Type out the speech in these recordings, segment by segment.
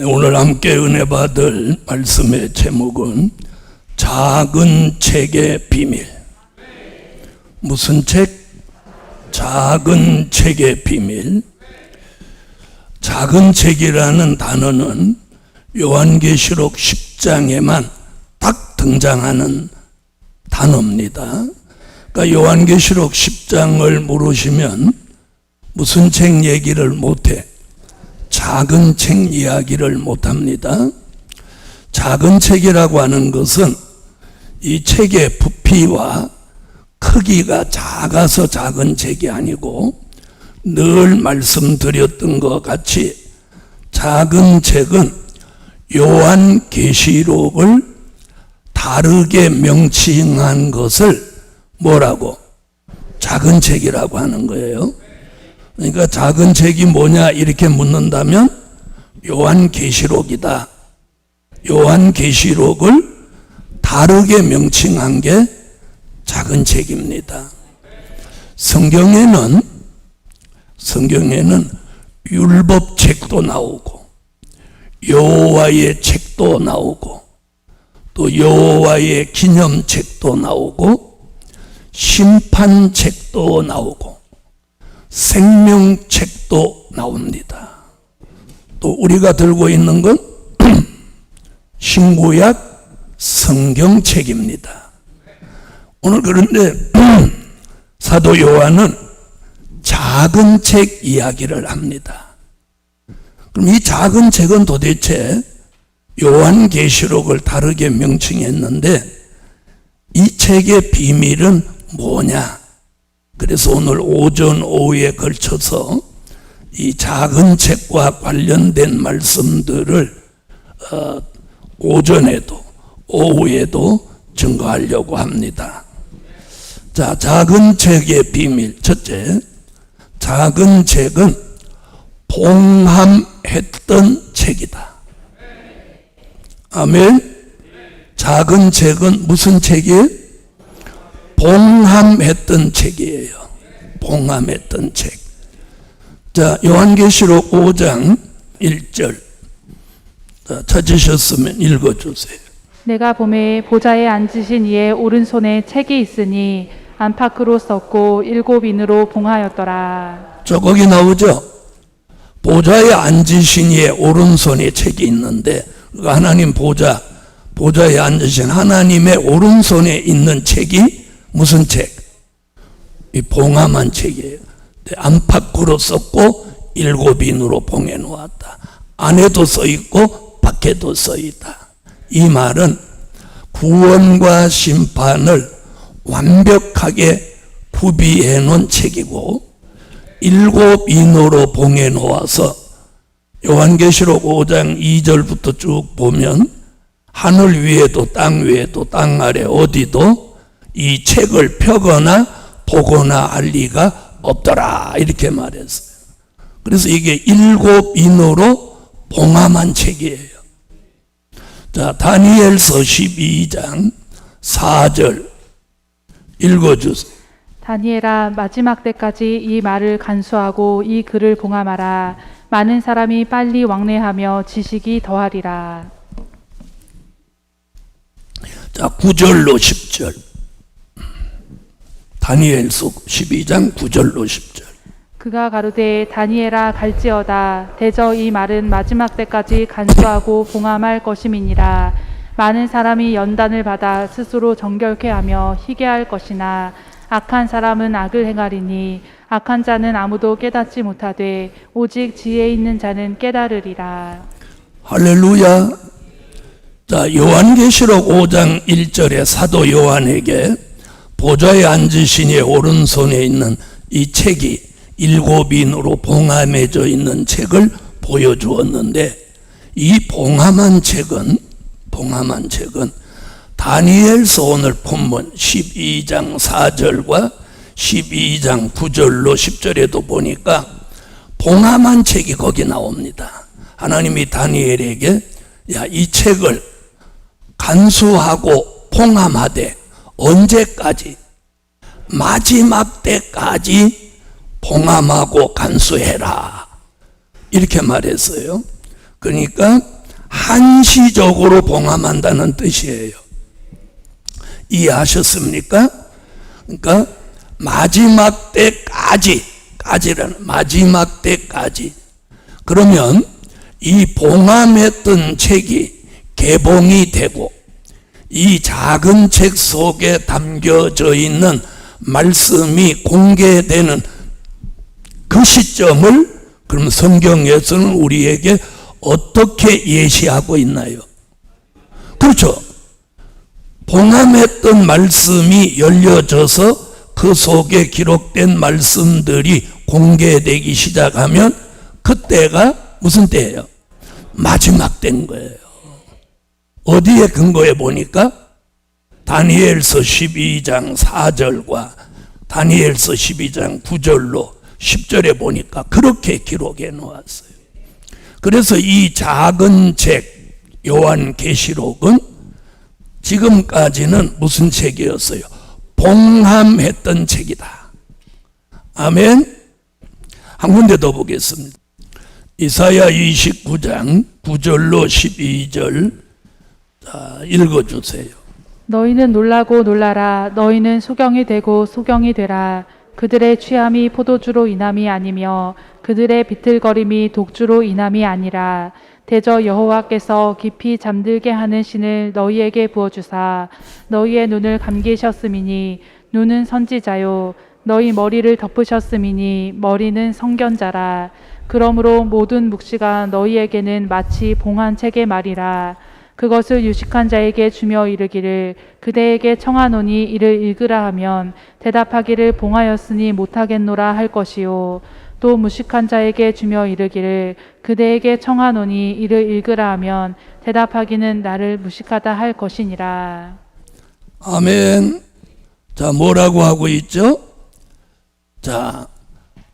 오늘 함께 은혜 받을 말씀의 제목은 작은 책의 비밀. 무슨 책? 작은 책의 비밀. 작은 책이라는 단어는 요한계시록 10장에만 딱 등장하는 단어입니다. 그러니까 요한계시록 10장을 모르시면 무슨 책 얘기를 못해? 작은 책 이야기를 못합니다. 작은 책이라고 하는 것은 이 책의 부피와 크기가 작아서 작은 책이 아니고, 늘 말씀드렸던 것 같이 작은 책은 요한계시록을 다르게 명칭한 것을 뭐라고? 작은 책이라고 하는 거예요. 그러니까 작은 책이 뭐냐 이렇게 묻는다면 요한계시록이다. 요한계시록을 다르게 명칭한 게 작은 책입니다. 성경에는 율법책도 나오고 여호와의 책도 나오고 또 여호와의 기념책도 나오고 심판책도 나오고 생명책도 나옵니다. 또 우리가 들고 있는 건 신구약 성경책입니다. 오늘 그런데 사도 요한은 작은 책 이야기를 합니다. 그럼 이 작은 책은 도대체 요한계시록을 다르게 명칭했는데 이 책의 비밀은 뭐냐? 그래서 오늘 오전 오후에 걸쳐서 이 작은 책과 관련된 말씀들을 오전에도 오후에도 증거하려고 합니다. 자, 작은 책의 비밀. 첫째, 작은 책은 봉함했던 책이다. 아멘. 작은 책은 무슨 책이에요? 봉함했던 책이에요. 봉함했던 책. 자, 요한계시록 5장 1절. 자, 찾으셨으면 읽어주세요. 내가 보매 보좌에 앉으신 이의 오른손에 책이 있으니 안팎으로 썼고 7인으로 봉하였더라. 저 거기 나오죠? 보좌에 앉으신 이의 오른손에 책이 있는데, 하나님 보좌에 앉으신 하나님의 오른손에 있는 책이 무슨 책? 이 봉함한 책이에요. 안팎으로 썼고 7인으로 봉해 놓았다. 안에도 써 있고 밖에도 써 있다. 이 말은 구원과 심판을 완벽하게 구비해 놓은 책이고, 7인으로 봉해 놓아서 요한계시록 5장 2절부터 쭉 보면 하늘 위에도 땅 위에도 땅 아래 어디도 이 책을 펴거나 보거나 할 리가 없더라 이렇게 말했어요. 그래서 이게 7인으로 봉함한 책이에요. 자, 다니엘서 12장 4절 읽어주세요. 다니엘아, 마지막 때까지 이 말을 간수하고 이 글을 봉함하라. 많은 사람이 빨리 왕래하며 지식이 더하리라. 자, 9절로 10절. 다니엘서 12장 9절로 10절. 그가 가로되 다니엘아 갈지어다. 대저 이 말은 마지막 때까지 간수하고 봉함할 것임이니라. 많은 사람이 연단을 받아 스스로 정결케 하며 희게 할 것이나 악한 사람은 악을 행하리니 악한 자는 아무도 깨닫지 못하되 오직 지혜 있는 자는 깨달으리라. 할렐루야. 자, 요한계시록 5장 1절에 사도 요한에게 보좌에 앉으신 이의 오른손에 있는 이 책이 7인으로 봉함해져 있는 책을 보여주었는데, 이 봉함한 책은 다니엘서 오늘 본문 12장 4절과 12장 9절로 10절에도 보니까 봉함한 책이 거기 나옵니다. 하나님이 다니엘에게 야, 이 책을 간수하고 봉함하되 언제까지? 마지막 때까지 봉함하고 간수해라 이렇게 말했어요. 그러니까 한시적으로 봉함한다는 뜻이에요. 이해하셨습니까? 그러니까 마지막 때까지라는 마지막 때까지. 그러면 이 봉함했던 책이 개봉이 되고 이 작은 책 속에 담겨져 있는 말씀이 공개되는 그 시점을 그럼 성경에서는 우리에게 어떻게 예시하고 있나요? 그렇죠. 봉함했던 말씀이 열려져서 그 속에 기록된 말씀들이 공개되기 시작하면 그때가 무슨 때예요? 마지막 때인 거예요. 어디에 근거해 보니까 다니엘서 12장 4절과 다니엘서 12장 9절로 10절에 보니까 그렇게 기록해 놓았어요. 그래서 이 작은 책 요한계시록은 지금까지는 무슨 책이었어요? 봉함했던 책이다. 아멘. 한 군데 더 보겠습니다. 이사야 29장 9절로 12절 읽어주세요. 너희는 놀라고 놀라라. 너희는 소경이 되고 소경이 되라. 그들의 취함이 포도주로 인함이 아니며 그들의 비틀거림이 독주로 인함이 아니라 대저 여호와께서 깊이 잠들게 하는 신을 너희에게 부어주사 너희의 눈을 감기셨음이니 눈은 선지자요 너희 머리를 덮으셨음이니 머리는 선견자라. 그러므로 모든 묵시가 너희에게는 마치 봉한 책의 말이라. 그것을 유식한 자에게 주며 이르기를 그대에게 청하노니 이를 읽으라 하면 대답하기를 봉하였으니 못하겠노라 할 것이요 또 무식한 자에게 주며 이르기를 그대에게 청하노니 이를 읽으라 하면 대답하기는 나를 무식하다 할 것이니라. 아멘. 자, 뭐라고 하고 있죠? 자,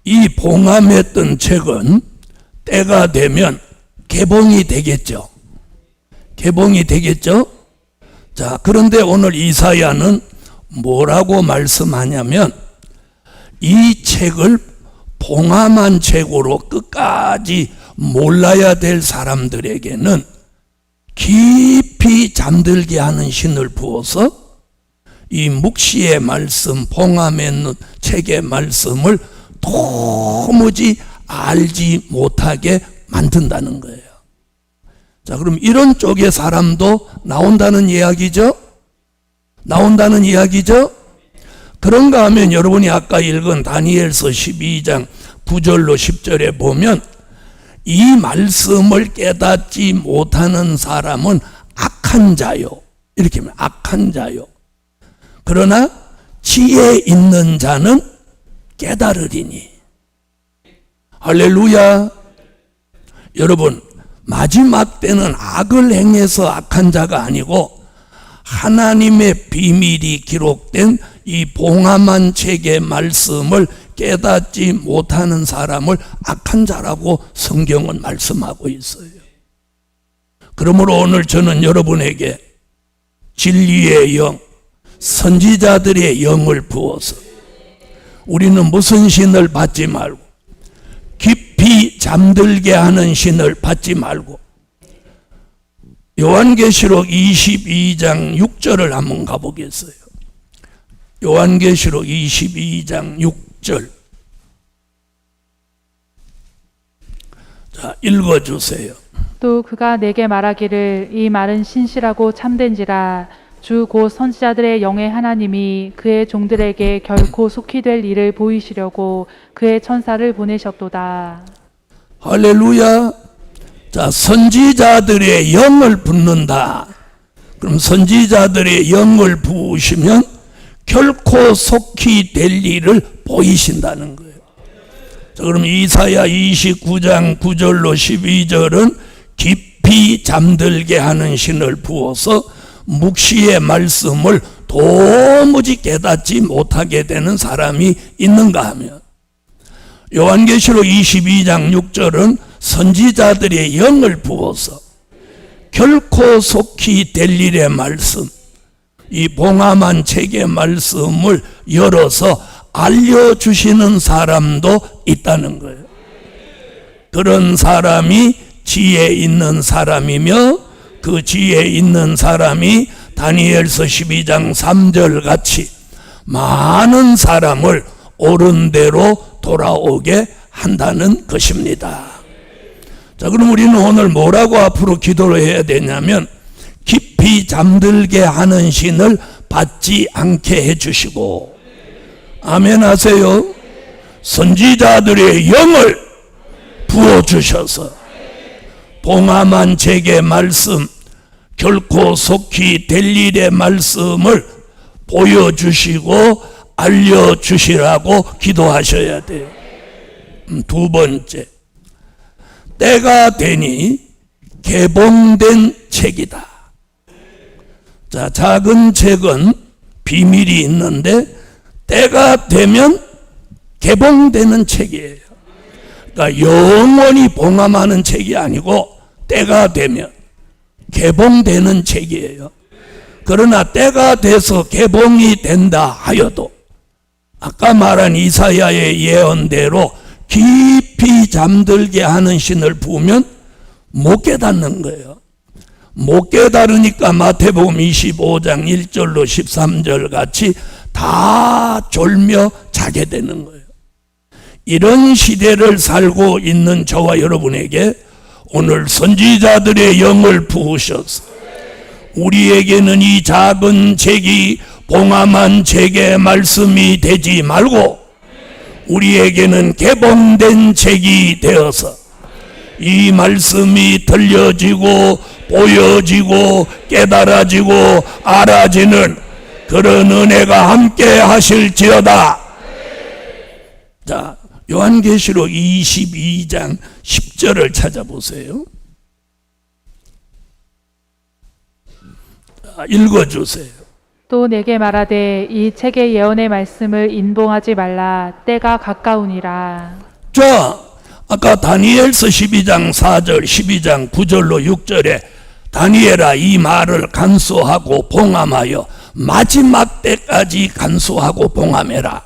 이 봉함했던 책은 때가 되면 개봉이 되겠죠. 개봉이 되겠죠? 자, 그런데 오늘 이사야는 뭐라고 말씀하냐면 이 책을 봉함한 책으로 끝까지 몰라야 될 사람들에게는 깊이 잠들게 하는 신을 부어서 이 묵시의 말씀, 봉함의 책의 말씀을 도무지 알지 못하게 만든다는 거예요. 자, 그럼 이런 쪽의 사람도 나온다는 이야기죠? 나온다는 이야기죠? 그런가 하면 여러분이 아까 읽은 다니엘서 12장 9절로 10절에 보면 이 말씀을 깨닫지 못하는 사람은 악한 자요. 이렇게 하면 악한 자요. 그러나 지혜 있는 자는 깨달으리니. 할렐루야. 여러분, 마지막 때는 악을 행해서 악한 자가 아니고 하나님의 비밀이 기록된 이 봉함한 책의 말씀을 깨닫지 못하는 사람을 악한 자라고 성경은 말씀하고 있어요. 그러므로 오늘 저는 여러분에게 진리의 영, 선지자들의 영을 부어서 우리는 무슨 신을 받지 말고 깊이 잠들게 하는 신을 받지 말고 요한계시록 22장 6절을 한번 가보겠어요. 요한계시록 22장 6절. 자, 읽어주세요. 또 그가 내게 말하기를 이 말은 신실하고 참된지라 주 곧 선지자들의 영의 하나님이 그의 종들에게 결코 속히 될 일을 보이시려고 그의 천사를 보내셨도다. 할렐루야. 자, 선지자들의 영을 붓는다. 그럼 선지자들의 영을 부으시면 결코 속히 될 일을 보이신다는 거예요. 자, 그럼 이사야 29장 9절로 12절은 깊이 잠들게 하는 신을 부어서 묵시의 말씀을 도무지 깨닫지 못하게 되는 사람이 있는가 하면 요한계시록 22장 6절은 선지자들의 영을 부어서 결코 속히 될 일의 말씀, 이 봉함한 책의 말씀을 열어서 알려주시는 사람도 있다는 거예요. 그런 사람이 지혜 있는 사람이며 그 지혜 있는 사람이 다니엘서 12장 3절 같이 많은 사람을 옳은 대로 돌아오게 한다는 것입니다. 자, 그럼 우리는 오늘 뭐라고 앞으로 기도를 해야 되냐면 깊이 잠들게 하는 신을 받지 않게 해주시고, 아멘 하세요. 선지자들의 영을 부어주셔서 봉함한 제게 말씀, 결코 속히 될 일의 말씀을 보여주시고 알려주시라고 기도하셔야 돼요. 두 번째, 때가 되니 개봉된 책이다. 자, 작은 책은 비밀이 있는데 때가 되면 개봉되는 책이에요. 그러니까 영원히 봉함하는 책이 아니고 때가 되면 개봉되는 책이에요. 그러나 때가 돼서 개봉이 된다 하여도 아까 말한 이사야의 예언대로 깊이 잠들게 하는 신을 부으면 못 깨닫는 거예요. 못 깨달으니까 마태복음 25장 1절로 13절 같이 다 졸며 자게 되는 거예요. 이런 시대를 살고 있는 저와 여러분에게 오늘 선지자들의 영을 부으셔서 우리에게는 이 작은 책이 봉함한 책의 말씀이 되지 말고 우리에게는 개봉된 책이 되어서 이 말씀이 들려지고 보여지고 깨달아지고 알아지는 그런 은혜가 함께 하실지어다. 자, 요한계시록 22장 10절을 찾아보세요. 읽어주세요. 또 내게 말하되 이 책의 예언의 말씀을 인봉하지 말라. 때가 가까우니라. 자, 아까 다니엘서 12장 4절 12장 9절로 6절에 다니엘아 이 말을 간수하고 봉함하여 마지막 때까지 간수하고 봉함해라.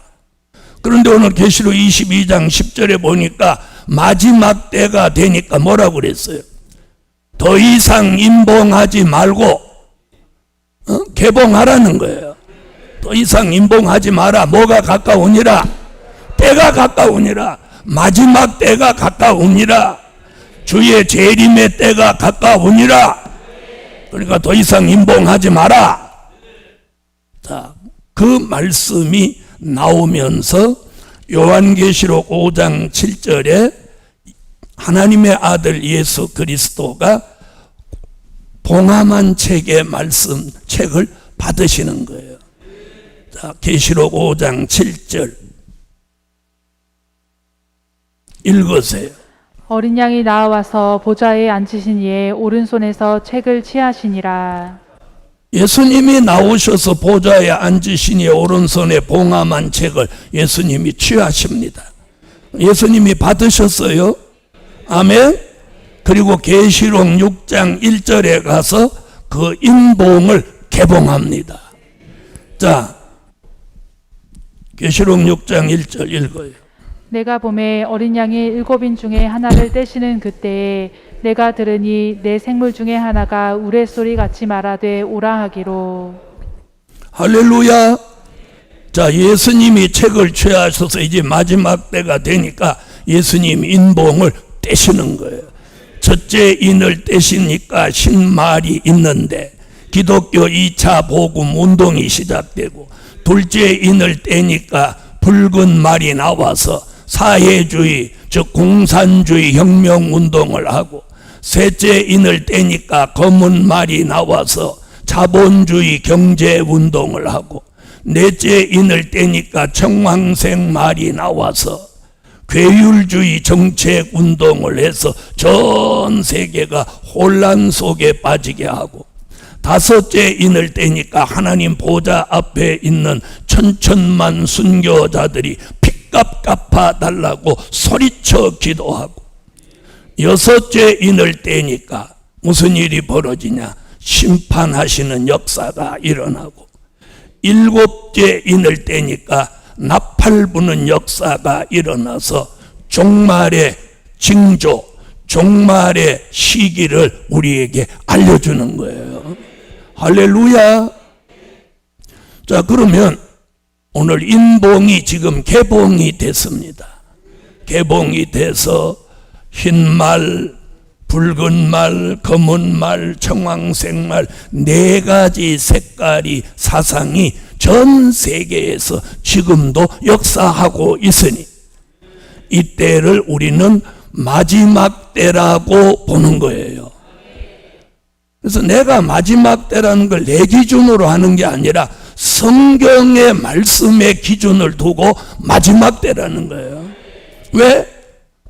그런데 오늘 계시록 22장 10절에 보니까 마지막 때가 되니까 뭐라고 그랬어요? 더 이상 인봉하지 말고 개봉하라는 거예요. 더 이상 인봉하지 마라. 뭐가 가까우니라? 때가 가까우니라. 마지막 때가 가까우니라. 주의 재림의 때가 가까우니라. 그러니까 더 이상 인봉하지 마라. 자, 그 말씀이 나오면서 요한계시록 5장 7절에 하나님의 아들 예수 그리스도가 봉함한 책의 말씀 책을 받으시는 거예요. 자, 계시록 5장 7절 읽으세요. 어린 양이 나와서 보좌에 앉으신 이의 오른손에서 책을 취하시니라. 예수님이 나오셔서 보좌에 앉으시니 오른손에 봉함한 책을 예수님이 취하십니다. 예수님이 받으셨어요. 아멘. 그리고 계시록 6장 1절에 가서 그 인봉을 개봉합니다. 자, 계시록 6장 1절 읽어요. 내가 보매 어린 양이 7인 중에 하나를 떼시는 그때에 내가 들으니 내 생물 중에 하나가 우레소리 같이 말하되 오라 하기로. 할렐루야. 자, 예수님이 책을 취하셔서 이제 마지막 때가 되니까 예수님 인봉을 떼시는 거예요. 첫째 인을 떼시니까 신말이 있는데 기독교 2차 복음 운동이 시작되고, 둘째 인을 떼니까 붉은 말이 나와서 사회주의 즉 공산주의 혁명 운동을 하고, 셋째 인을 떼니까 검은 말이 나와서 자본주의 경제 운동을 하고, 넷째 인을 떼니까 청황색 말이 나와서 괴율주의 정책 운동을 해서 전 세계가 혼란 속에 빠지게 하고, 다섯째 인을 떼니까 하나님 보좌 앞에 있는 천천만 순교자들이 핏값 갚아달라고 소리쳐 기도하고, 여섯째 인을 떼니까 무슨 일이 벌어지냐? 심판하시는 역사가 일어나고, 일곱째 인을 떼니까 나팔 부는 역사가 일어나서 종말의 징조, 종말의 시기를 우리에게 알려주는 거예요. 할렐루야. 자, 그러면 오늘 인봉이 지금 개봉이 됐습니다. 개봉이 돼서 흰말, 붉은 말, 검은 말, 청황색 말, 네 가지 색깔이 사상이 전 세계에서 지금도 역사하고 있으니 이 때를 우리는 마지막 때라고 보는 거예요. 그래서 내가 마지막 때라는 걸 내 기준으로 하는 게 아니라 성경의 말씀의 기준을 두고 마지막 때라는 거예요. 왜?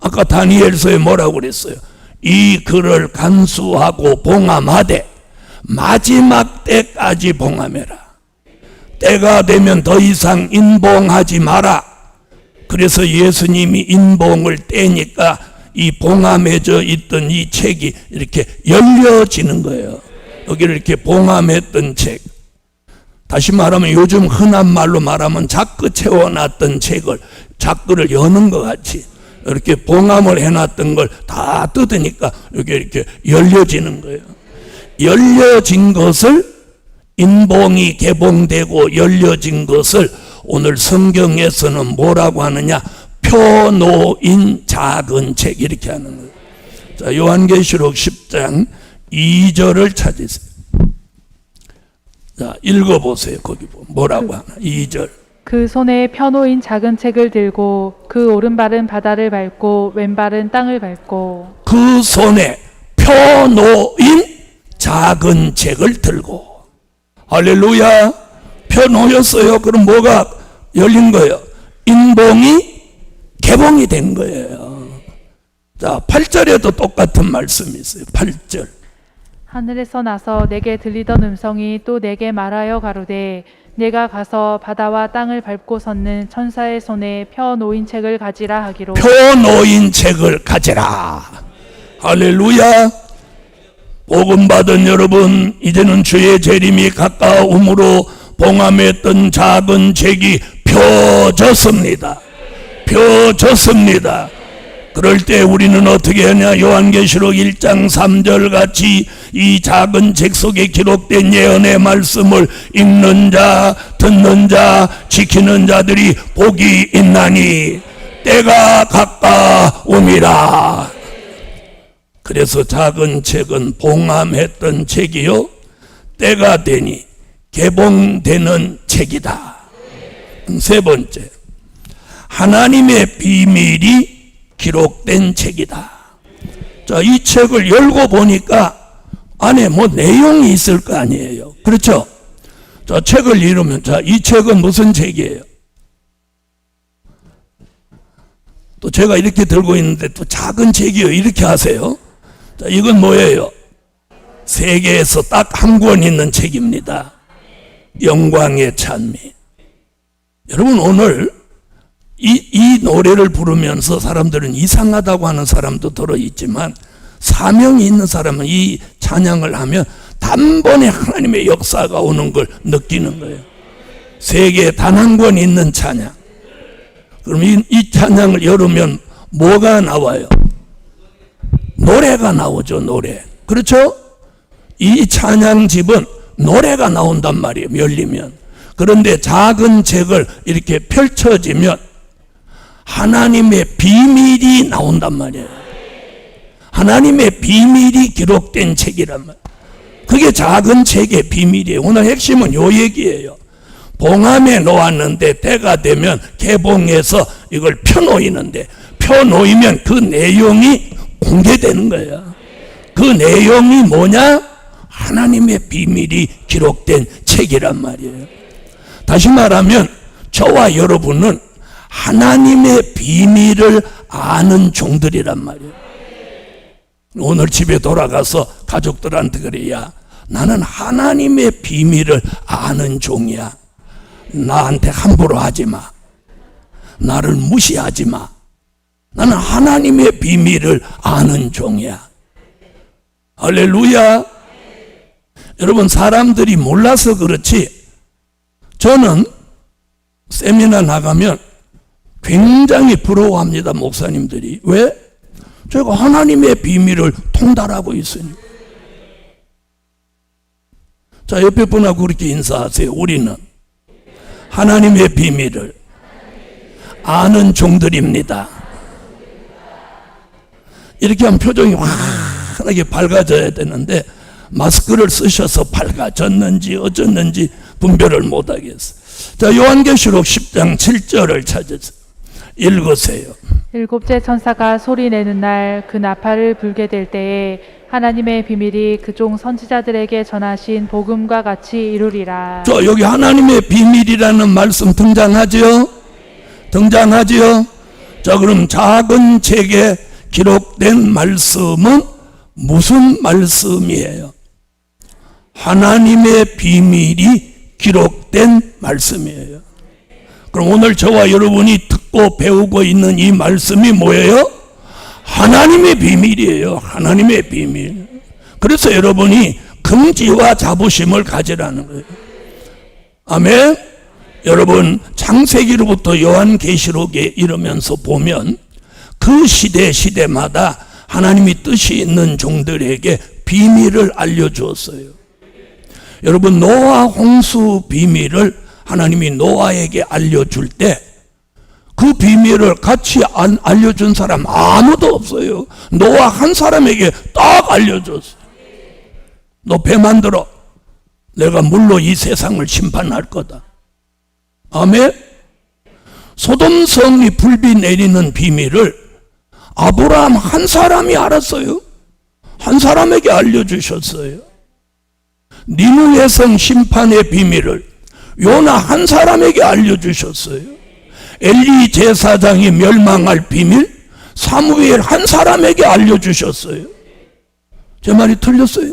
아까 다니엘서에 뭐라고 그랬어요? 이 글을 간수하고 봉함하되 마지막 때까지 봉함해라. 때가 되면 더 이상 인봉하지 마라. 그래서 예수님이 인봉을 떼니까 이 봉함해져 있던 이 책이 이렇게 열려지는 거예요. 여기를 이렇게 봉함했던 책. 다시 말하면 요즘 흔한 말로 말하면 자크 채워놨던 책을 자크를 여는 것 같이 이렇게 봉함을 해놨던 걸 다 뜯으니까 여기 이렇게 열려지는 거예요. 열려진 것을 인봉이 개봉되고 열려진 것을 오늘 성경에서는 뭐라고 하느냐? 표놓인 작은 책 이렇게 하는 거예요. 자, 요한계시록 10장 2절을 찾으세요. 자, 읽어보세요. 거기 뭐라고 하나? 2절. 그 손에 펴놓인 작은 책을 들고 그 오른발은 바다를 밟고 왼발은 땅을 밟고 그 손에 펴놓인 작은 책을 들고. 할렐루야. 펴놓였어요. 그럼 뭐가 열린 거예요? 인봉이 개봉이 된 거예요. 자, 8절에도 똑같은 말씀이 있어요. 8절. 하늘에서 나서 내게 들리던 음성이 또 내게 말하여 가로되 내가 가서 바다와 땅을 밟고 섰는 천사의 손에 펴놓인 책을 가지라 하기로. 펴놓인 책을 가지라. 할렐루야. 복음 받은 여러분, 이제는 주의 재림이 가까움으로 봉함했던 작은 책이 펴졌습니다. 펴졌습니다. 그럴 때 우리는 어떻게 하냐? 요한계시록 1장 3절 같이 이 작은 책 속에 기록된 예언의 말씀을 읽는 자, 듣는 자, 지키는 자들이 복이 있나니 때가 가까움이라. 그래서 작은 책은 봉함했던 책이요, 때가 되니 개봉되는 책이다. 세 번째, 하나님의 비밀이 기록된 책이다. 자, 이 책을 열고 보니까 안에 뭐 내용이 있을 거 아니에요. 그렇죠? 자, 책을 읽으면, 자, 이 책은 무슨 책이에요? 또 제가 이렇게 들고 있는데 또 작은 책이요, 이렇게 하세요. 자, 이건 뭐예요? 세계에서 딱 한 권 있는 책입니다. 영광의 찬미. 여러분, 오늘 이 노래를 부르면서 사람들은 이상하다고 하는 사람도 들어있지만 사명이 있는 사람은 이 찬양을 하면 단번에 하나님의 역사가 오는 걸 느끼는 거예요. 세계에 단 한 권 있는 찬양. 그럼 이 찬양을 열으면 뭐가 나와요? 노래가 나오죠. 노래. 그렇죠? 이 찬양집은 노래가 나온단 말이에요. 열리면. 그런데 작은 책을 이렇게 펼쳐지면 하나님의 비밀이 나온단 말이에요. 하나님의 비밀이 기록된 책이란 말이에요. 그게 작은 책의 비밀이에요. 오늘 핵심은 요 얘기예요. 봉함에 놓았는데 때가 되면 개봉해서 이걸 펴놓이는데, 펴놓이면 그 내용이 공개되는 거예요. 그 내용이 뭐냐? 하나님의 비밀이 기록된 책이란 말이에요. 다시 말하면 저와 여러분은 하나님의 비밀을 아는 종들이란 말이에요. 오늘 집에 돌아가서 가족들한테 그래야, 나는 하나님의 비밀을 아는 종이야. 나한테 함부로 하지 마. 나를 무시하지 마. 나는 하나님의 비밀을 아는 종이야. 할렐루야. 여러분, 사람들이 몰라서 그렇지 저는 세미나 나가면 굉장히 부러워합니다. 목사님들이. 왜? 제가 하나님의 비밀을 통달하고 있으니. 자, 옆에 분하고 그렇게 인사하세요. 우리는 하나님의 비밀을 아는 종들입니다. 이렇게 하면 표정이 환하게 밝아져야 되는데 마스크를 쓰셔서 밝아졌는지 어쩌는지 분별을 못하겠어요. 자, 요한계시록 10장 7절을 찾으세요. 읽으세요. 일곱째 천사가 소리내는 날 그 나팔을 불게 될 때에 하나님의 비밀이 그종 선지자들에게 전하신 복음과 같이 이루리라. 저 여기 하나님의 비밀이라는 말씀 등장하죠? 등장하죠? 자, 그럼 작은 책에 기록된 말씀은 무슨 말씀이에요? 하나님의 비밀이 기록된 말씀이에요. 그럼 오늘 저와 여러분이 듣고 배우고 있는 이 말씀이 뭐예요? 하나님의 비밀이에요. 하나님의 비밀. 그래서 여러분이 긍지와 자부심을 가지라는 거예요. 아멘. 여러분, 창세기로부터 요한계시록에 이르면서 보면 그 시대마다 하나님이 뜻이 있는 종들에게 비밀을 알려주었어요. 여러분, 노아 홍수 비밀을 하나님이 노아에게 알려줄 때 그 비밀을 같이 알려준 사람 아무도 없어요. 노아 한 사람에게 딱 알려줬어요. 너 배 만들어. 내가 물로 이 세상을 심판할 거다. 아멘. 소돔 성이 불비 내리는 비밀을 아브라함 한 사람이 알았어요. 한 사람에게 알려주셨어요. 니느웨 성 심판의 비밀을 요나 한 사람에게 알려주셨어요. 엘리 제사장이 멸망할 비밀 사무엘 한 사람에게 알려주셨어요. 제 말이 틀렸어요?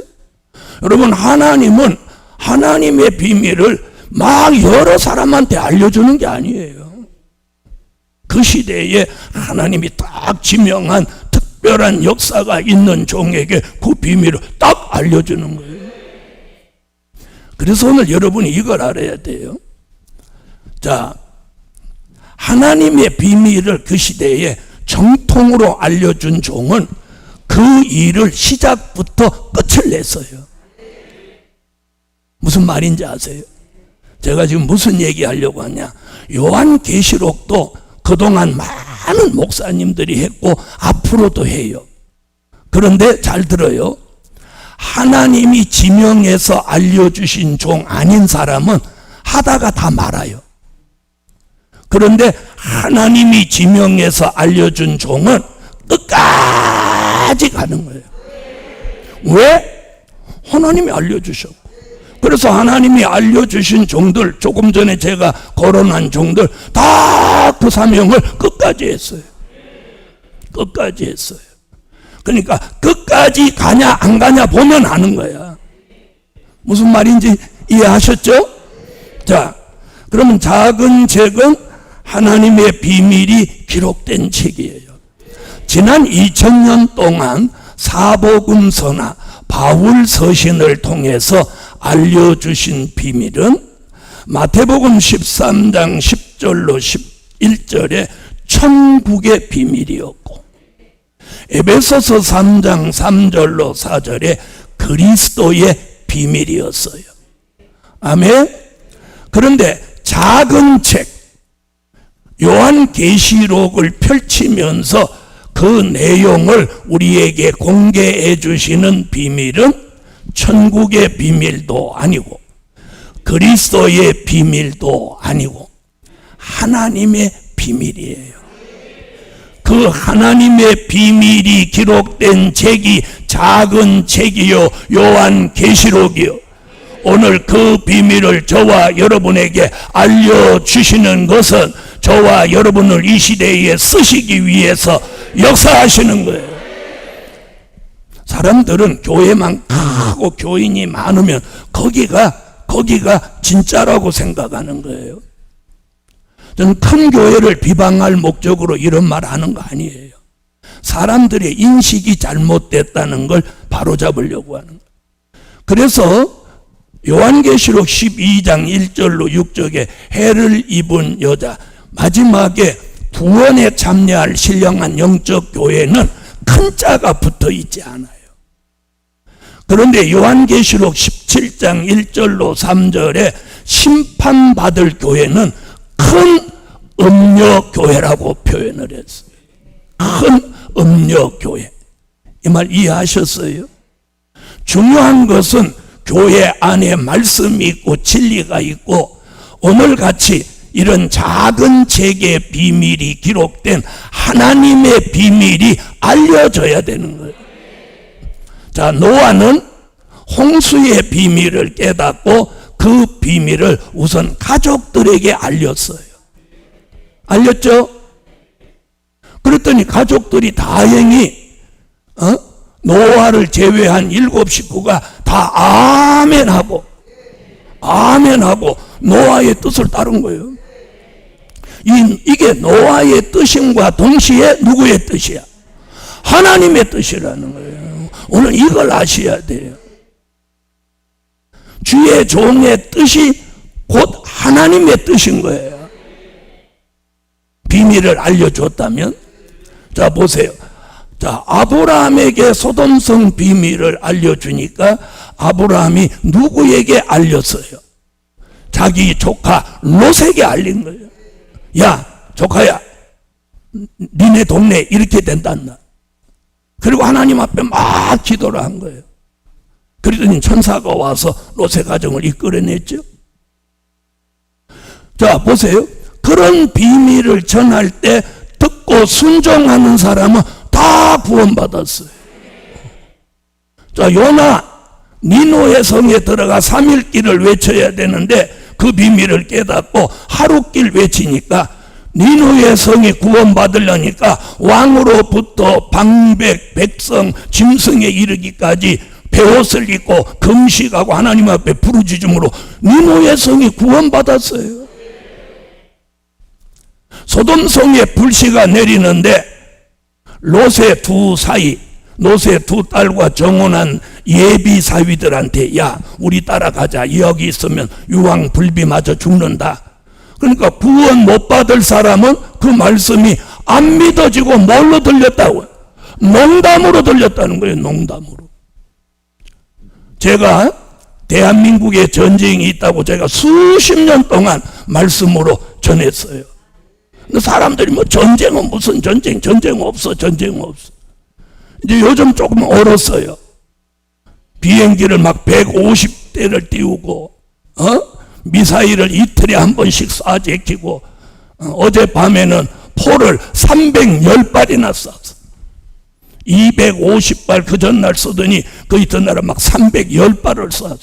여러분, 하나님은 하나님의 비밀을 막 여러 사람한테 알려주는 게 아니에요. 그 시대에 하나님이 딱 지명한 특별한 역사가 있는 종에게 그 비밀을 딱 알려주는 거예요. 그래서 오늘 여러분이 이걸 알아야 돼요. 자, 하나님의 비밀을 그 시대에 정통으로 알려준 종은 그 일을 시작부터 끝을 냈어요. 무슨 말인지 아세요? 제가 지금 무슨 얘기하려고 하냐? 요한계시록도 그동안 많은 목사님들이 했고 앞으로도 해요. 그런데 잘 들어요. 하나님이 지명해서 알려주신 종 아닌 사람은 하다가 다 말아요. 그런데 하나님이 지명해서 알려준 종은 끝까지 가는 거예요. 왜? 하나님이 알려주셨고. 그래서 하나님이 알려주신 종들, 조금 전에 제가 거론한 종들 다 그 사명을 끝까지 했어요. 끝까지 했어요. 그러니까 끝까지 가냐 안 가냐 보면 아는 거야. 무슨 말인지 이해하셨죠? 자, 그러면 작은 책은 하나님의 비밀이 기록된 책이에요. 지난 2000년 동안 사복음서나 바울 서신을 통해서 알려주신 비밀은 마태복음 13장 10절로 11절에 천국의 비밀이었고, 에베소서 3장 3절로 4절에 그리스도의 비밀이었어요. 아멘. 그런데 작은 책 요한계시록을 펼치면서 그 내용을 우리에게 공개해 주시는 비밀은 천국의 비밀도 아니고 그리스도의 비밀도 아니고 하나님의 비밀이에요. 그 하나님의 비밀이 기록된 책이 작은 책이요 요한계시록이요. 오늘 그 비밀을 저와 여러분에게 알려주시는 것은 저와 여러분을 이 시대에 쓰시기 위해서 역사하시는 거예요. 사람들은 교회만 크고 교인이 많으면 거기가 진짜라고 생각하는 거예요. 저는 큰 교회를 비방할 목적으로 이런 말 하는 거 아니에요. 사람들의 인식이 잘못됐다는 걸 바로잡으려고 하는 거예요. 그래서 요한계시록 12장 1절로 6절에 해를 입은 여자, 마지막에 구원에 참여할 신령한 영적 교회는 큰 자가 붙어 있지 않아요. 그런데 요한계시록 17장 1절로 3절에 심판받을 교회는 큰 음녀교회라고 표현을 했어요. 큰 음녀교회. 이 말 이해하셨어요? 중요한 것은 교회 안에 말씀이 있고 진리가 있고 오늘같이 이런 작은 책의 비밀이 기록된 하나님의 비밀이 알려져야 되는 거예요. 자, 노아는 홍수의 비밀을 깨닫고 그 비밀을 우선 가족들에게 알렸어요. 알렸죠? 그랬더니 가족들이 다행히 노아를 제외한 7 식구가 다 아멘하고 노아의 뜻을 따른 거예요. 이게 노아의 뜻임과 동시에 누구의 뜻이야? 하나님의 뜻이라는 거예요. 오늘 이걸 아셔야 돼요. 주의 종의 뜻이 곧 하나님의 뜻인 거예요. 비밀을 알려줬다면, 자 보세요. 자, 아브라함에게 소돔성 비밀을 알려주니까 아브라함이 누구에게 알렸어요? 자기 조카 롯에게 알린 거예요. 야, 조카야, 니네 동네 이렇게 된단다. 그리고 하나님 앞에 막 기도를 한 거예요. 그러더니 천사가 와서 롯의 가정을 이끌어냈죠. 자, 보세요. 그런 비밀을 전할 때 듣고 순종하는 사람은 다 구원받았어요. 자, 요나 니노의 성에 들어가 3일길을 외쳐야 되는데 그 비밀을 깨닫고 하루길 외치니까 니노의 성이 구원받으려니까 왕으로부터 방백, 백성, 짐승에 이르기까지 베옷을 입고 금식하고 하나님 앞에 부르짖음으로 니노의 성이 구원받았어요. 소돔성에 불씨가 내리는데 롯의 롯의 두 딸과 정혼한 예비 사위들한테 야, 우리 따라가자. 여기 있으면 유황 불비 맞아 죽는다. 그러니까 구원 못 받을 사람은 그 말씀이 안 믿어지고 뭘로 들렸다고? 농담으로 들렸다는 거예요. 농담으로. 제가 대한민국에 전쟁이 있다고 제가 수십 년 동안 말씀으로 전했어요. 근데 사람들이 뭐 전쟁은 무슨 전쟁 없어. 이제 요즘 조금 얼었어요. 비행기를 막 150대를 띄우고 미사일을 이틀에 한 번씩 쏴 제끼고 어젯밤에는 포를 310발이나 쐈어. 250발 그 전날 쏘더니 그 이튿날은 막 310발을 쐈어.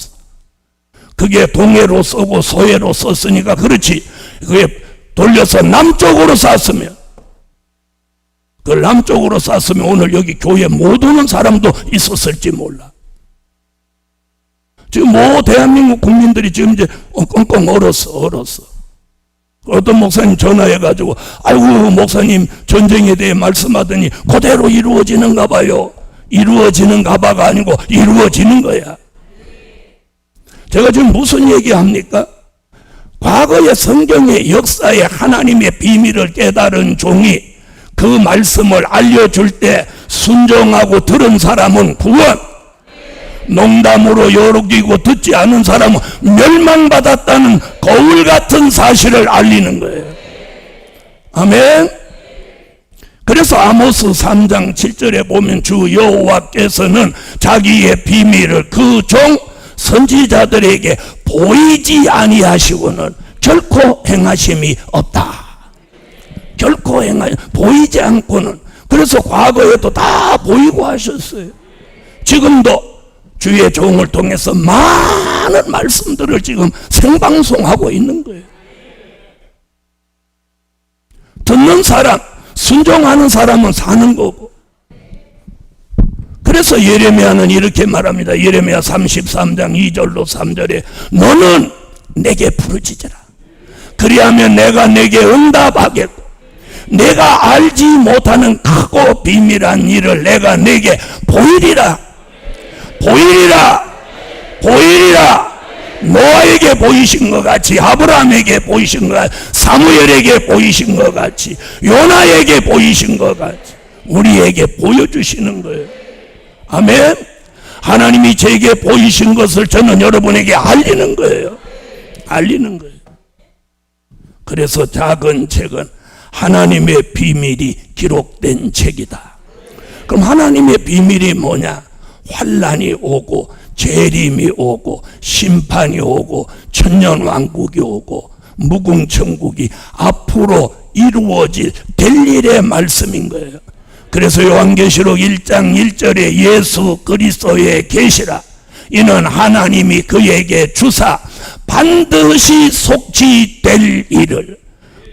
그게 동해로 쏘고 서해로 쏘으니까 그렇지. 그게 돌려서 남쪽으로 쐈으면 그걸 남쪽으로 쐈으면 오늘 여기 교회 못 오는 사람도 있었을지 몰라. 지금 뭐 대한민국 국민들이 지금 이제 꽁꽁 얼었어. 어떤 목사님 전화해가지고 아이고 목사님 전쟁에 대해 말씀하더니 그대로 이루어지는가 봐요. 이루어지는가 봐가 아니고 이루어지는 거야. 제가 지금 무슨 얘기합니까? 과거의 성경의 역사에 하나님의 비밀을 깨달은 종이 그 말씀을 알려줄 때 순종하고 들은 사람은 구원, 농담으로 여기고 듣지 않은 사람은 멸망받았다는 거울 같은 사실을 알리는 거예요. 아멘. 그래서 아모스 3장 7절에 보면 주 여호와께서는 자기의 비밀을 그 종 선지자들에게 보이지 아니하시고는 결코 행하심이 없다. 결코 보이지 않고는. 그래서 과거에도 다 보이고 하셨어요. 지금도 주의 종을 통해서 많은 말씀들을 지금 생방송하고 있는 거예요. 듣는 사람, 순종하는 사람은 사는 거고. 그래서 예레미야는 이렇게 말합니다. 예레미야 33장 2절로 3절에 너는 내게 부르짖으라. 그리하면 내가 내게 응답하겠고 내가 알지 못하는 크고 비밀한 일을 내가 내게 보이리라. 노아에게 보이신 것 같이, 아브라함에게 보이신 것 같이, 사무엘에게 보이신 것 같이, 요나에게 보이신 것 같이 우리에게 보여주시는 거예요. 아멘. 하나님이 제게 보이신 것을 저는 여러분에게 알리는 거예요. 알리는 거예요. 그래서 작은 책은 하나님의 비밀이 기록된 책이다. 그럼 하나님의 비밀이 뭐냐? 환난이 오고 재림이 오고 심판이 오고 천년왕국이 오고 무궁천국이 앞으로 이루어질 될 일의 말씀인 거예요. 그래서 요한계시록 1장 1절에 예수 그리스도의 계시라 이는 하나님이 그에게 주사 반드시 속지될 일을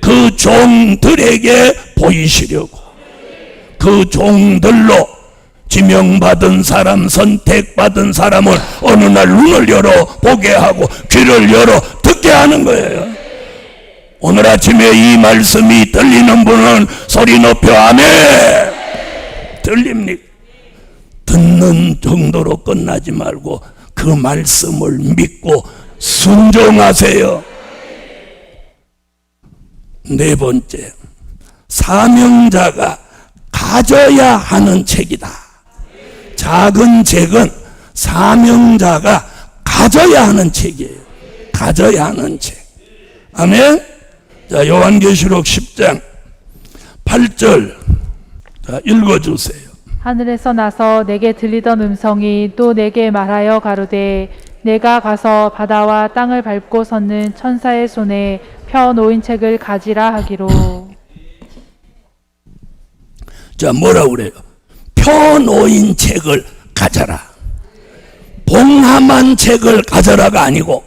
그 종들에게 보이시려고 그 종들로 지명받은 사람 선택받은 사람을 어느 날 눈을 열어 보게 하고 귀를 열어 듣게 하는 거예요. 오늘 아침에 이 말씀이 들리는 분은 소리 높여 아멘. 들립니까? 듣는 정도로 끝나지 말고 그 말씀을 믿고 순종하세요. 네 번째, 사명자가 가져야 하는 책이다. 작은 책은 사명자가 가져야 하는 책이에요. 가져야 하는 책. 아멘. 자, 요한계시록 10장 8절 자, 읽어주세요. 하늘에서 나서 내게 들리던 음성이 또 내게 말하여 가로되 내가 가서 바다와 땅을 밟고 섰는 천사의 손에 펴 놓인 책을 가지라 하기로. 자, 뭐라 그래요? 펴 놓인 책을 가져라. 봉함한 책을 가져라가 아니고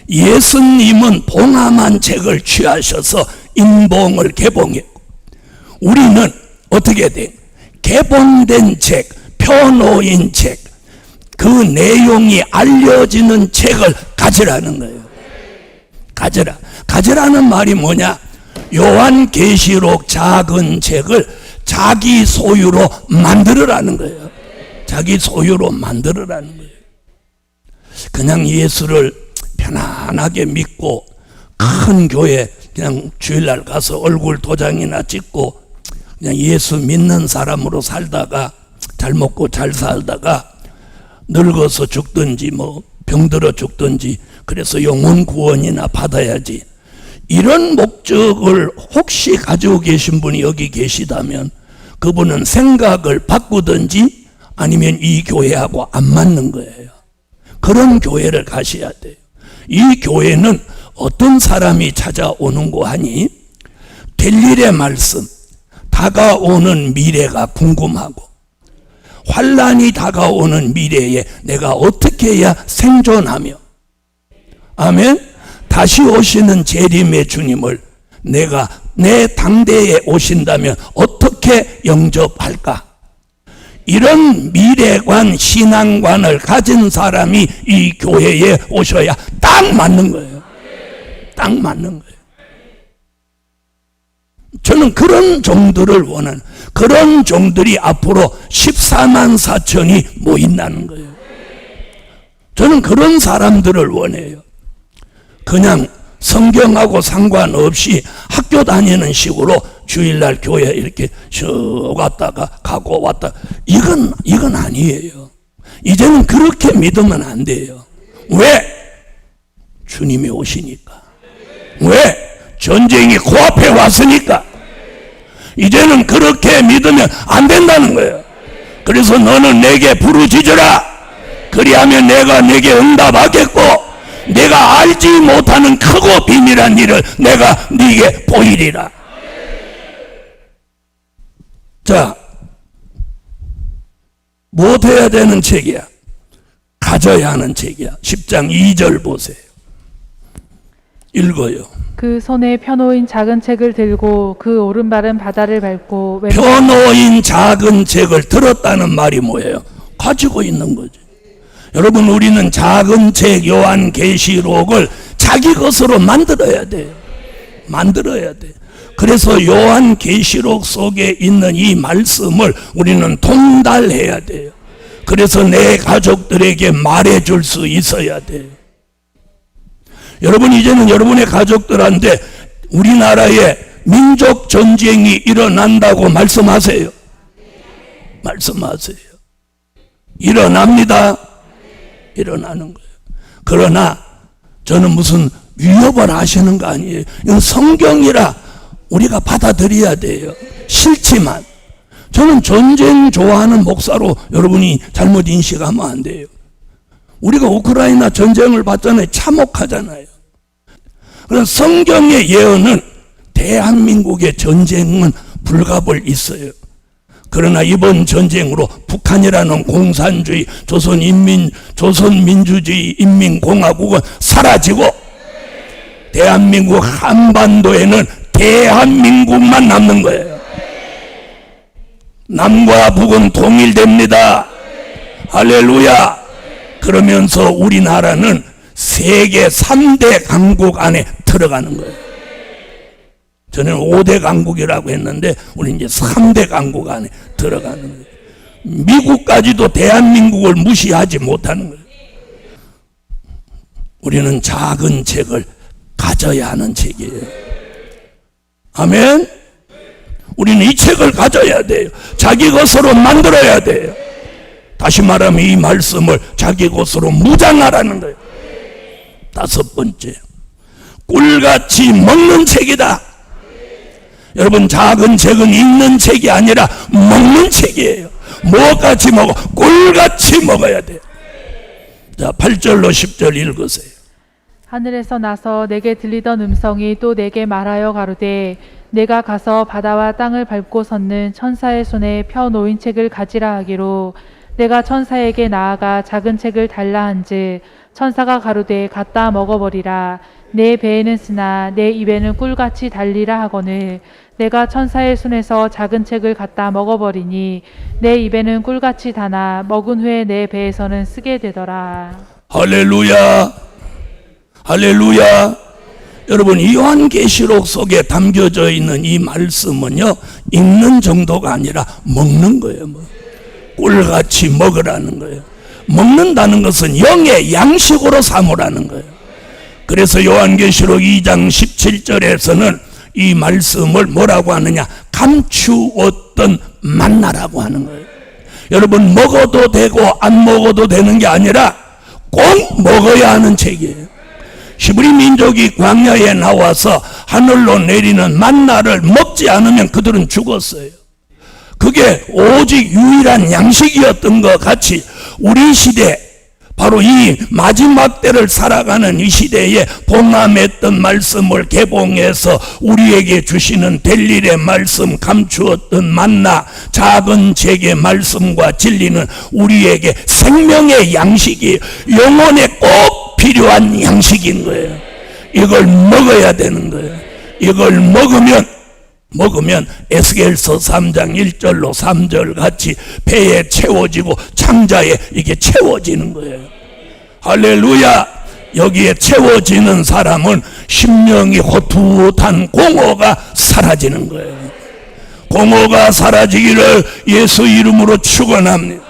예수님은 봉함한 책을 취하셔서 인봉을 개봉했고 우리는 어떻게 돼? 개봉된 책, 펴놓인 책, 그 내용이 알려지는 책을 가지라는 거예요. 가져라. 가져라는 말이 뭐냐? 요한계시록 작은 책을 자기 소유로 만들으라는 거예요. 자기 소유로 만들으라는 거예요. 그냥 예수를 편안하게 믿고 큰 교회 그냥 주일날 가서 얼굴 도장이나 찍고 그냥 예수 믿는 사람으로 살다가 잘 먹고 잘 살다가 늙어서 죽든지 뭐 병들어 죽든지 그래서 영혼 구원이나 받아야지 이런 목적을 혹시 가지고 계신 분이 여기 계시다면 그분은 생각을 바꾸든지 아니면 이 교회하고 안 맞는 거예요. 그런 교회를 가셔야 돼요. 이 교회는 어떤 사람이 찾아오는고 하니 될 일의 말씀, 다가오는 미래가 궁금하고 환난이 다가오는 미래에 내가 어떻게 해야 생존하며 아멘. 다시 오시는 재림의 주님을 내가 내 당대에 오신다면 어떻게 영접할까? 이런 미래관 신앙관을 가진 사람이 이 교회에 오셔야 딱 맞는 거예요. 딱 맞는 거예요. 저는 그런 종들을 원하는, 그런 종들이 앞으로 14만 4천이 모인다는 거예요. 저는 그런 사람들을 원해요. 그냥 성경하고 상관없이 학교 다니는 식으로 주일날 교회 이렇게 왔다가 가고 왔다. 이건 아니에요. 이제는 그렇게 믿으면 안 돼요. 왜? 주님이 오시니까. 왜? 전쟁이 코앞에 왔으니까. 이제는 그렇게 믿으면 안 된다는 거예요. 그래서 너는 내게 부르짖으라. 그리하면 내가 내게 응답하겠고 내가 알지 못하는 크고 비밀한 일을 내가 네게 보이리라. 자, 못해야 되는 책이야. 가져야 하는 책이야. 10장 2절 보세요. 읽어요. 그 손에 펴놓인 작은 책을 들고 그 오른발은 바다를 밟고 펴놓인 작은 책을 들었다는 말이 뭐예요? 가지고 있는 거지. 여러분, 우리는 작은 책 요한계시록을 자기 것으로 만들어야 돼요. 만들어야 돼. 그래서 요한계시록 속에 있는 이 말씀을 우리는 통달해야 돼요. 그래서 내 가족들에게 말해줄 수 있어야 돼요. 여러분, 이제는 여러분의 가족들한테 우리나라에 민족 전쟁이 일어난다고 말씀하세요. 말씀하세요. 일어납니다. 일어나는 거예요. 그러나 저는 무슨 위협을 하시는 거 아니에요. 이건 성경이라 우리가 받아들여야 돼요. 싫지만 저는 전쟁 좋아하는 목사로 여러분이 잘못 인식하면 안 돼요. 우리가 우크라이나 전쟁을 봤잖아요. 참혹하잖아요. 그런 성경의 예언은 대한민국의 전쟁은 불가불 있어요. 그러나 이번 전쟁으로 북한이라는 공산주의 조선민주주의 인민공화국은 사라지고 대한민국 한반도에는 대한민국만 남는 거예요. 남과 북은 통일됩니다. 할렐루야. 그러면서 우리나라는 세계 3대 강국 안에 들어가는 거예요. 저는 5대 강국이라고 했는데 우리 이제 3대 강국 안에 들어가는 거예요. 미국까지도 대한민국을 무시하지 못하는 거예요. 우리는 작은 책을 가져야 하는 책이에요. 아멘. 우리는 이 책을 가져야 돼요. 자기 것으로 만들어야 돼요. 다시 말하면 이 말씀을 자기 것으로 무장하라는 거예요. 5번째, 꿀같이 먹는 책이다. 여러분, 작은 책은 읽는 책이 아니라 먹는 책이에요. 뭐같이 먹어? 꿀같이 먹어야 돼요. 자, 8절로 10절 읽으세요. 하늘에서 나서 내게 들리던 음성이 또 내게 말하여 가로되 내가 가서 바다와 땅을 밟고 섰는 천사의 손에 펴 놓인 책을 가지라 하기로 내가 천사에게 나아가 작은 책을 달라 한즉 천사가 가로되 갖다 먹어버리라. 내 배에는 쓰나 내 입에는 꿀같이 달리라 하거늘 내가 천사의 손에서 작은 책을 갖다 먹어버리니 내 입에는 꿀같이 다나 먹은 후에 내 배에서는 쓰게 되더라. 할렐루야. 할렐루야. 여러분, 요한계시록 속에 담겨져 있는 이 말씀은요, 읽는 정도가 아니라 먹는 거예요. 꿀같이 먹으라는 거예요. 먹는다는 것은 영의 양식으로 삼으라는 거예요. 그래서 요한계시록 2장 17절에서는 이 말씀을 뭐라고 하느냐? 감추었던 만나라고 하는 거예요. 여러분, 먹어도 되고 안 먹어도 되는 게 아니라 꼭 먹어야 하는 책이에요. 히브리 민족이 광야에 나와서 하늘로 내리는 만나를 먹지 않으면 그들은 죽었어요. 그게 오직 유일한 양식이었던 것 같이 우리 시대, 바로 이 마지막 때를 살아가는 이 시대에 봉함했던 말씀을 개봉해서 우리에게 주시는 델릴의 말씀, 감추었던 만나, 작은 책의 말씀과 진리는 우리에게 생명의 양식이, 영혼에 꼭 필요한 양식인 거예요. 이걸 먹어야 되는 거예요. 이걸 먹으면 에스겔서 3장 1절로 3절 같이 배에 채워지고 창자에 이게 채워지는 거예요. 할렐루야. 여기에 채워지는 사람은 심령이 호투탄 공허가 사라지는 거예요. 공허가 사라지기를 예수 이름으로 축원합니다.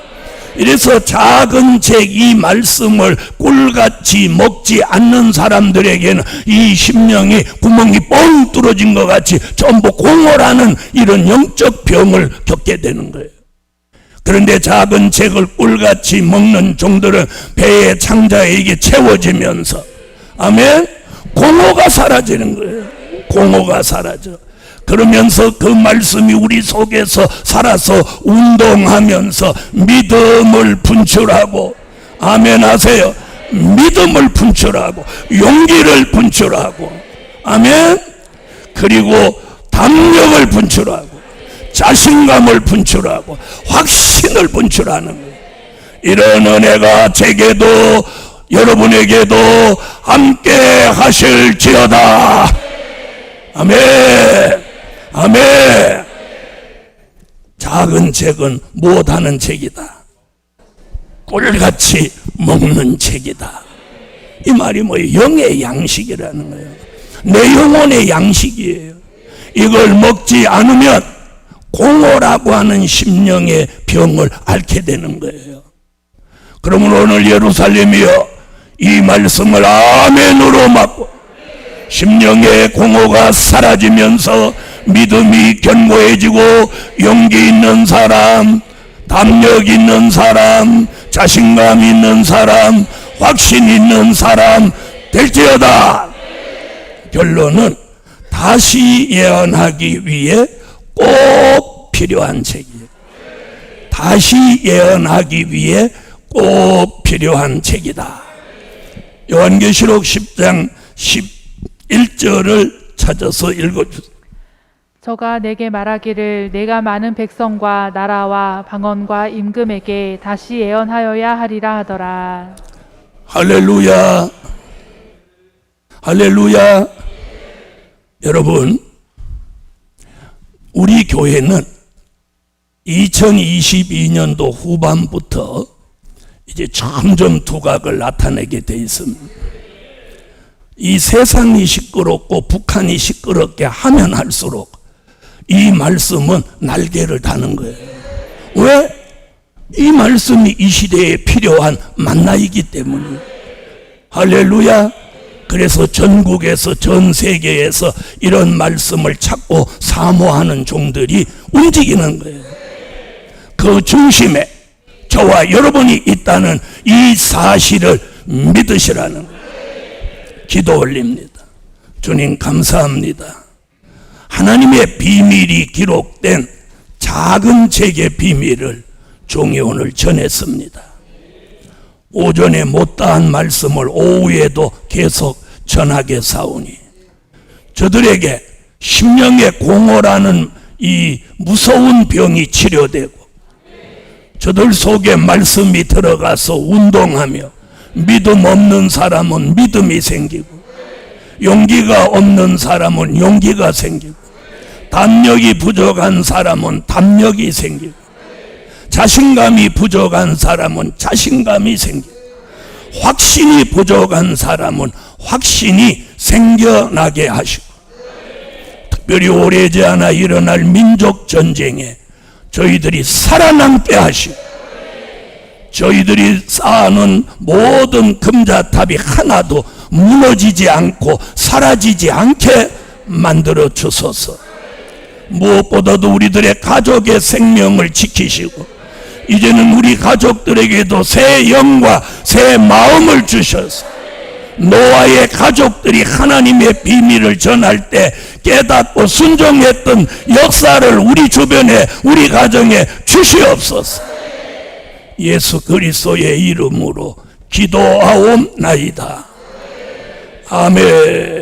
이래서 작은 책 이 말씀을 꿀같이 먹지 않는 사람들에게는 이 심령이 구멍이 뻥 뚫어진 것 같이 전부 공허라는 이런 영적 병을 겪게 되는 거예요. 그런데 작은 책을 꿀같이 먹는 종들은 배의 창자에 이게 채워지면서, 아멘, 공허가 사라지는 거예요. 공허가 사라져. 그러면서 그 말씀이 우리 속에서 살아서 운동하면서 믿음을 분출하고, 아멘 하세요. 믿음을 분출하고 용기를 분출하고, 아멘. 그리고 담력을 분출하고 자신감을 분출하고 확신을 분출하는 거예요. 이런 은혜가 제게도 여러분에게도 함께 하실지어다. 아멘. 아멘. 작은 책은 못하는 책이다. 꿀같이 먹는 책이다. 이 말이 뭐예요? 영의 양식이라는 거예요. 내 영혼의 양식이에요. 이걸 먹지 않으면 공허라고 하는 심령의 병을 앓게 되는 거예요. 그러면 오늘 예루살렘이여, 이 말씀을 아멘으로 맞고 심령의 공허가 사라지면서 믿음이 견고해지고 용기 있는 사람, 담력 있는 사람, 자신감 있는 사람, 확신 있는 사람 될지어다. 결론은 다시 예언하기 위해 꼭 필요한 책이에요. 다시 예언하기 위해 꼭 필요한 책이다. 요한계시록 10장 11절을 찾아서 읽어주세요. 저가 내게 말하기를 내가 많은 백성과 나라와 방언과 임금에게 다시 예언하여야 하리라 하더라. 할렐루야. 할렐루야. 여러분, 우리 교회는 2022년도 후반부터 이제 점점 두각을 나타내게 돼 있습니다. 이 세상이 시끄럽고 북한이 시끄럽게 하면 할수록 이 말씀은 날개를 다는 거예요. 왜? 이 말씀이 이 시대에 필요한 만나이기 때문이에요. 할렐루야. 그래서 전국에서 전 세계에서 이런 말씀을 찾고 사모하는 종들이 움직이는 거예요. 그 중심에 저와 여러분이 있다는 이 사실을 믿으시라는 거예요. 기도 올립니다. 주님 감사합니다. 하나님의 비밀이 기록된 작은 책의 비밀을 종이 오늘 전했습니다. 오전에 못다한 말씀을 오후에도 계속 전하게 사오니 저들에게 심령의 공허라는 이 무서운 병이 치료되고 저들 속에 말씀이 들어가서 운동하며 믿음 없는 사람은 믿음이 생기고 용기가 없는 사람은 용기가 생기고 담력이 부족한 사람은 담력이 생기고 자신감이 부족한 사람은 자신감이 생기고 확신이 부족한 사람은 확신이 생겨나게 하시고 특별히 오래지 않아 일어날 민족 전쟁에 저희들이 살아남게 하시고 저희들이 쌓아놓은 모든 금자탑이 하나도 무너지지 않고 사라지지 않게 만들어 주소서. 무엇보다도 우리들의 가족의 생명을 지키시고 이제는 우리 가족들에게도 새 영과 새 마음을 주셔서 노아의 가족들이 하나님의 비밀을 전할 때 깨닫고 순종했던 역사를 우리 주변에 우리 가정에 주시옵소서. 예수 그리스도의 이름으로 기도하옵나이다. 아멘.